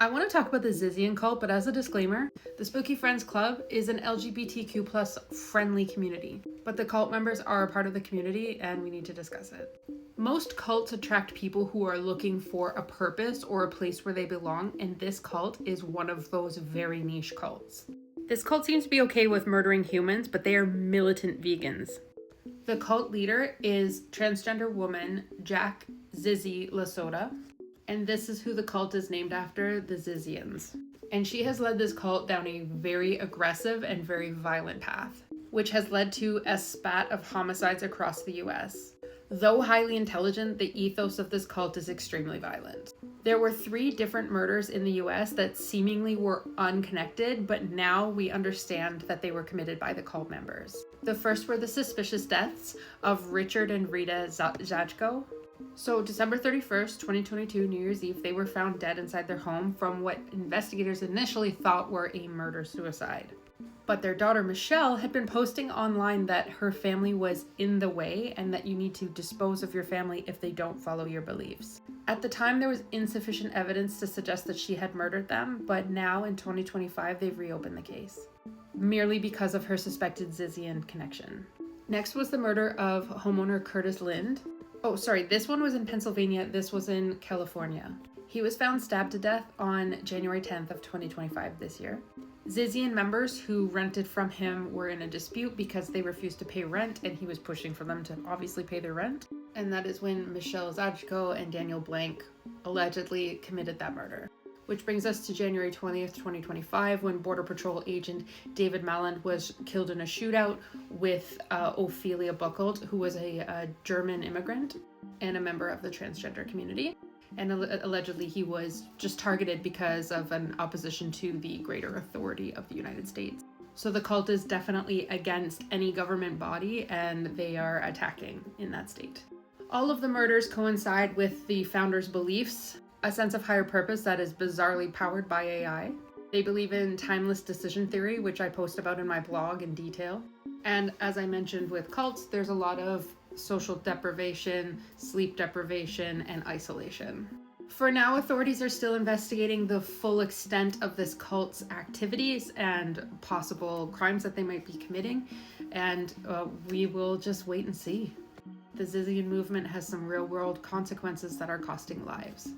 I want to talk about the Zizian cult, but as a disclaimer, the Spooky Friends Club is an LGBTQ plus friendly community, but the cult members are a part of the community and we need to discuss it. Most cults attract people who are looking for a purpose or a place where they belong, and this cult is one of those very niche cults. This cult seems to be okay with murdering humans, but they are militant vegans. The cult leader is transgender woman Jack LaSota, and this is who the cult is named after, the Zizians. And she has led this cult down a very aggressive and very violent path, which has led to a spat of homicides across the US. Though highly intelligent, the ethos of this cult is extremely violent. There were 3 different murders in the US that seemingly were unconnected, but now we understand that they were committed by the cult members. The first were the suspicious deaths of Richard and Rita Zajko. So December 31st, 2022, New Year's Eve, they were found dead inside their home from what investigators initially thought were a murder-suicide. But their daughter Michelle had been posting online that her family was in the way and that you need to dispose of your family if they don't follow your beliefs. At the time, there was insufficient evidence to suggest that she had murdered them, but now in 2025, they've reopened the case, merely because of her suspected Zizian connection. Next was the murder of homeowner Curtis Lind. Oh, sorry, this one was in Pennsylvania, this was in California. He was found stabbed to death on January 10th of 2025 this year. Zizian members who rented from him were in a dispute because they refused to pay rent and he was pushing for them to obviously pay their rent. And that is when Michelle Zajko and Daniel Blank allegedly committed that murder. Which brings us to January 20th, 2025, when Border Patrol agent David Malland was killed in a shootout with Ophelia Buchholz, who was a German immigrant and a member of the transgender community. And allegedly he was just targeted because of an opposition to the greater authority of the United States. So the cult is definitely against any government body and they are attacking in that state. All of the murders coincide with the founders' beliefs, a sense of higher purpose that is bizarrely powered by AI. They believe in timeless decision theory, which I post about in my blog in detail. And as I mentioned with cults, there's a lot of social deprivation, sleep deprivation, and isolation. For now, authorities are still investigating the full extent of this cult's activities and possible crimes that they might be committing, and we will just wait and see. The Zizian movement has some real-world consequences that are costing lives.